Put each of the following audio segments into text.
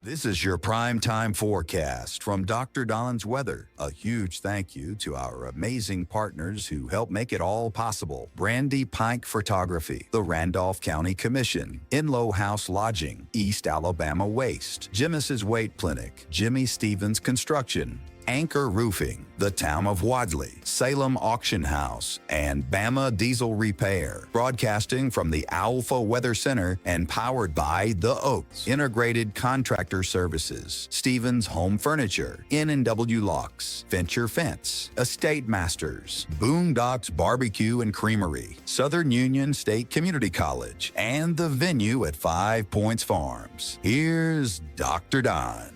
This is your primetime forecast from Dr. Don's Weather. A huge thank you to our amazing partners who help make it all possible. Brandy Pike Photography, the Randolph County Commission, Inlow House Lodging, East Alabama Waste, Jimis's Weight Clinic, Jimmy Stevens Construction, Anchor Roofing, the Town of Wadley, Salem Auction House, and Bama Diesel Repair. Broadcasting from the Alpha Weather Center and powered by The Oaks, Integrated Contractor Services, Stevens Home Furniture, N&W Locks, Venture Fence, Estate Masters, Boondocks Barbecue and Creamery, Southern Union State Community College, and the venue at 5 Points Farms. Here's Dr. Don.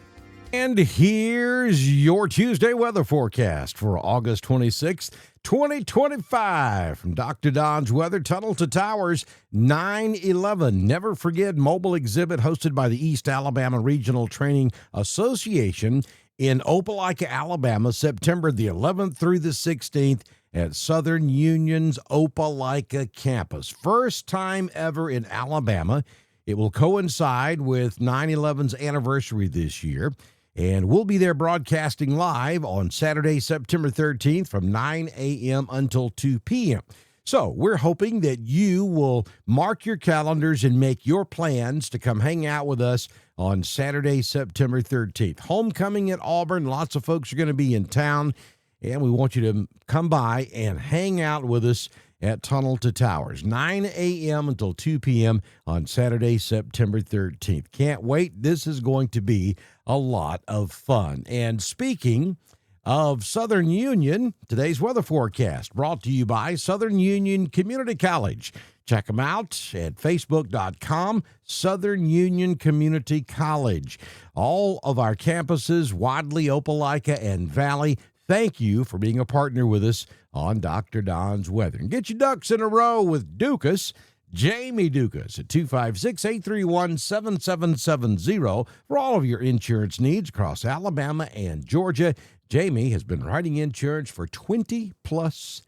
And here's your Tuesday weather forecast for August 26th, 2025. From Dr. Don's Weather, Tunnel to Towers, 9/11. Never Forget mobile exhibit hosted by the East Alabama Regional Training Association in Opelika, Alabama, September the 11th through the 16th at Southern Union's Opelika campus. First time ever in Alabama. It will coincide with 9/11's anniversary this year. And we'll be there broadcasting live on Saturday, September 13th from 9 a.m. until 2 p.m. So we're hoping that you will mark your calendars and make your plans to come hang out with us on Saturday, September 13th. Homecoming at Auburn. Lots of folks are going to be in town, and we want you to come by and hang out with us at Tunnel to Towers, 9 a.m. until 2 p.m. on Saturday, September 13th. Can't wait. This is going to be a lot of fun. And speaking of Southern Union, today's weather forecast brought to you by Southern Union Community College. Check them out at facebook.com, Southern Union Community College. All of our campuses, Wadley, Opelika, and Valley, thank you for being a partner with us on Dr. Don's Weather. And get your ducks in a row with Dukas, Jamie Dukas at 256-831-7770 for all of your insurance needs across Alabama and Georgia. Jamie has been writing insurance for 20-plus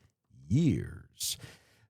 years.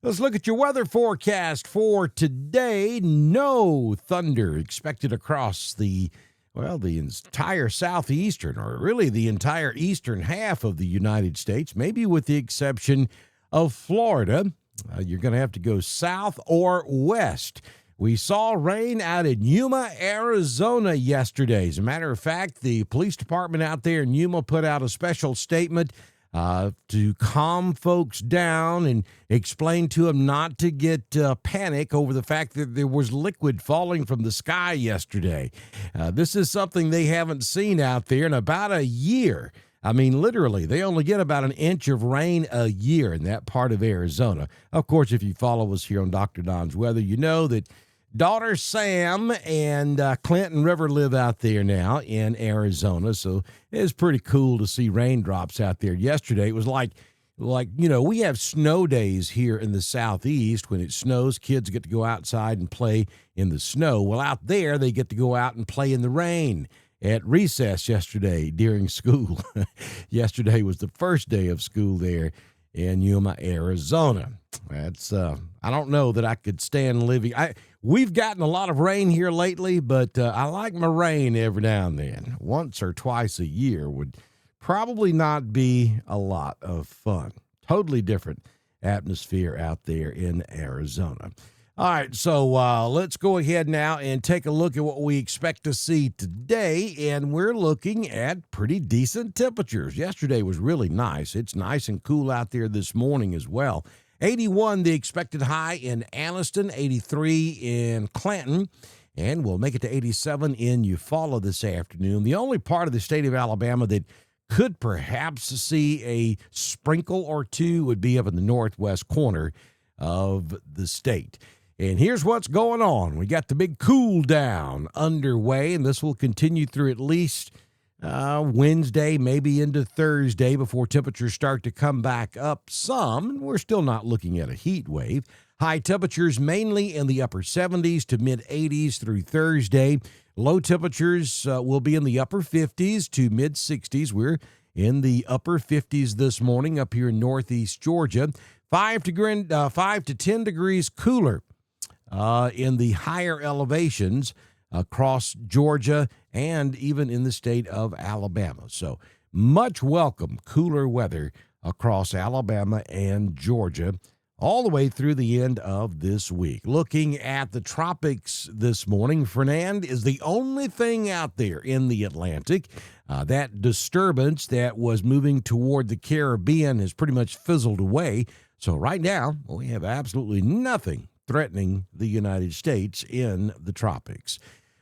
Let's look at your weather forecast for today. No thunder expected across the entire southeastern, or really the entire eastern half of the United States, maybe with the exception of Florida. You're going to have to go south or west. We saw rain out in Yuma, Arizona yesterday. As a matter of fact, the police department out there in Yuma put out a special statement to calm folks down and explain to them not to get panic over the fact that there was liquid falling from the sky yesterday. This is something they haven't seen out there in about a year. I mean, literally, they only get about an inch of rain a year in that part of Arizona. Of course, if you follow us here on Dr. Don's Weather, you know that daughter Sam and Clinton River live out there now in Arizona, so it's pretty cool to see raindrops out there. Yesterday, it was like we have snow days here in the southeast. When it snows, kids get to go outside and play in the snow. Well, out there, they get to go out and play in the rain at recess yesterday during school. Yesterday was the first day of school there in Yuma, Arizona. That's I don't know that I could stand living. We've gotten a lot of rain here lately, but I like my rain every now and then. Once or twice a year would probably not be a lot of fun. Totally different atmosphere out there in Arizona. All right, so let's go ahead now and take a look at what we expect to see today, and we're looking at pretty decent temperatures. Yesterday was really nice. It's nice and cool out there this morning as well. 81 the expected high in Anniston, 83 in Clanton, and we'll make it to 87 in Eufaula this afternoon. The only part of the state of Alabama that could perhaps see a sprinkle or two would be up in the northwest corner of the state. And here's what's going on. We got the big cool down underway, and this will continue through at least Wednesday, maybe into Thursday before temperatures start to come back up some. We're still not looking at a heat wave. High temperatures mainly in the upper 70s to mid-80s through Thursday. Low temperatures will be in the upper 50s to mid-60s. We're in the upper 50s this morning up here in northeast Georgia. 5 to 10 degrees cooler in the higher elevations across Georgia and even in the state of Alabama. So much welcome cooler weather across Alabama and Georgia all the way through the end of this week. Looking at the tropics this morning, Fernand is the only thing out there in the Atlantic. That disturbance that was moving toward the Caribbean has pretty much fizzled away. So right now, we have absolutely nothing threatening the United States in the tropics.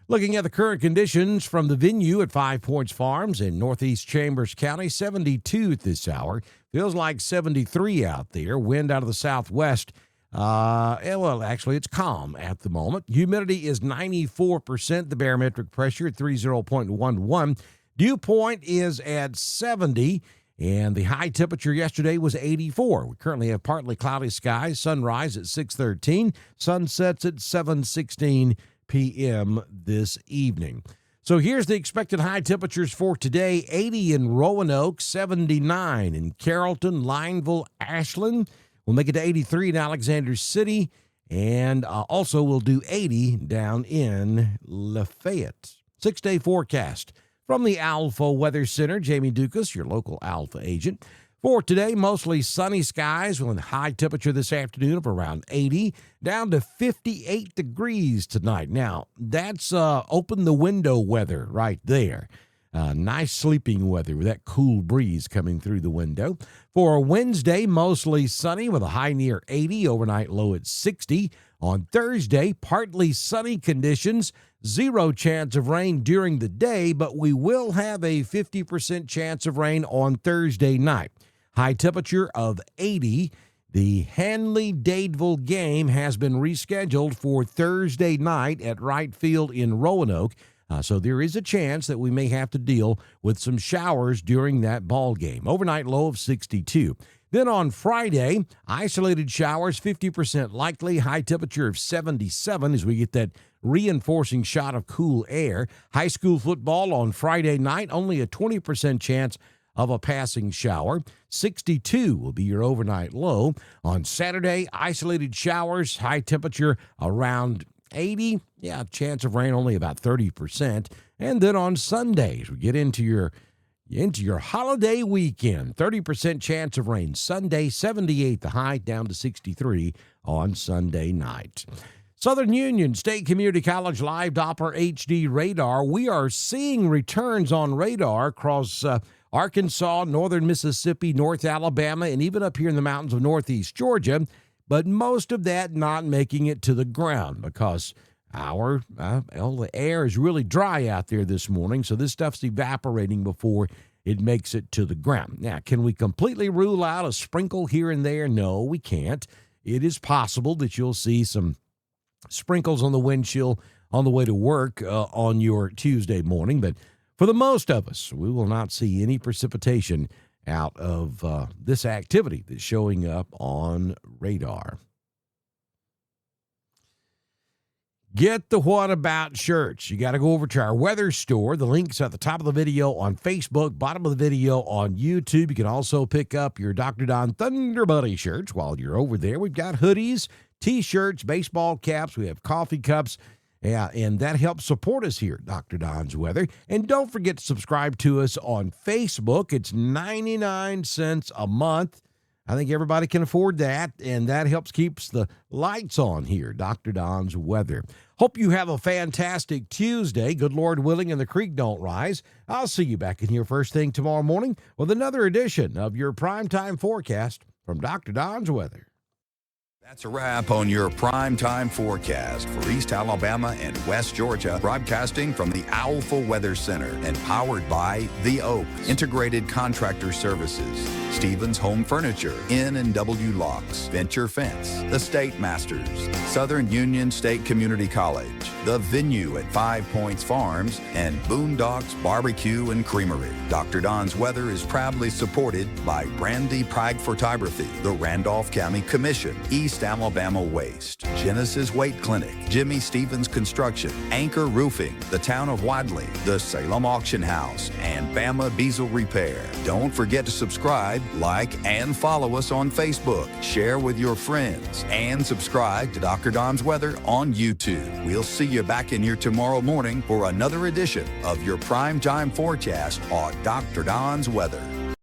Looking at the current conditions from the venue at 5 Points Farms in Northeast Chambers County, 72 at this hour. Feels like 73 out there. Wind out of the southwest. Actually, it's calm at the moment. Humidity is 94%. The barometric pressure at 30.11. Dew point is at 70. And the high temperature yesterday was 84. We currently have partly cloudy skies. Sunrise at 6:13. Sunsets at 7:16 p.m. this evening. So here's the expected high temperatures for today. 80 in Roanoke, 79 in Carrollton, Lineville, Ashland. We'll make it to 83 in Alexander City. And also we'll do 80 down in Lafayette. 6-day forecast from the Alpha Weather Center. Jamie Dukas, your local Alpha agent. For today, mostly sunny skies with a high temperature this afternoon of around 80, down to 58 degrees tonight. Now, that's open the window weather right there. Nice sleeping weather with that cool breeze coming through the window. For Wednesday, mostly sunny with a high near 80, overnight low at 60. On Thursday, partly sunny conditions, 0 chance of rain during the day, but we will have a 50% chance of rain on Thursday night. High temperature of 80. The Hanley-Dadeville game has been rescheduled for Thursday night at Wright Field in Roanoke. So there is a chance that we may have to deal with some showers during that ball game. Overnight low of 62. Then on Friday, isolated showers, 50% likely, high temperature of 77 as we get that reinforcing shot of cool air. High school football on Friday night, only a 20% chance of a passing shower. 62 will be your overnight low. On Saturday, isolated showers, high temperature around 80. Yeah, chance of rain only about 30%. And then on Sundays, we get into your holiday weekend. 30% chance of rain Sunday, 78 the high, down to 63 on Sunday night. Southern Union State Community College Live Doppler HD radar. We are seeing returns on radar across Arkansas, northern Mississippi, North Alabama, and even up here in the mountains of northeast Georgia, but most of that not making it to the ground because the air is really dry out there this morning, so this stuff's evaporating before it makes it to the ground. Now, can we completely rule out a sprinkle here and there? No, we can't. It is possible that you'll see some sprinkles on the windshield on the way to work on your Tuesday morning, but for the most of us, we will not see any precipitation out of this activity that's showing up on radar. Get the What About shirts. You got to go over to our weather store. The link's at the top of the video on Facebook, bottom of the video on YouTube. You can also pick up your Dr. Don Thunder Buddy shirts while you're over there. We've got hoodies, T-shirts, baseball caps. We have coffee cups. Yeah, and that helps support us here, Dr. Don's Weather. And don't forget to subscribe to us on Facebook. It's 99 cents a month. I think everybody can afford that, and that helps keeps the lights on here, Dr. Don's Weather. Hope you have a fantastic Tuesday. Good Lord willing, and the creek don't rise. I'll see you back in here first thing tomorrow morning with another edition of your primetime forecast from Dr. Don's Weather. That's a wrap on your primetime forecast for East Alabama and West Georgia, broadcasting from the Alpha Weather Center and powered by The Oaks, Integrated Contractor Services, Stevens Home Furniture, N&W Locks, Venture Fence, The State Masters, Southern Union State Community College, The Venue at 5 Points Farms, and Boondocks Barbecue and Creamery. Dr. Don's Weather is proudly supported by Brandy Pike Photography, the Randolph County Commission, East West Alabama Waste, Genesis Weight Clinic, Jimmy Stevens Construction, Anchor Roofing, the Town of Wadley, the Salem Auction House, and Bama Diesel Repair. Don't forget to subscribe, like, and follow us on Facebook. Share with your friends and subscribe to Dr. Don's Weather on YouTube. We'll see you back in here tomorrow morning for another edition of your primetime forecast on Dr. Don's Weather.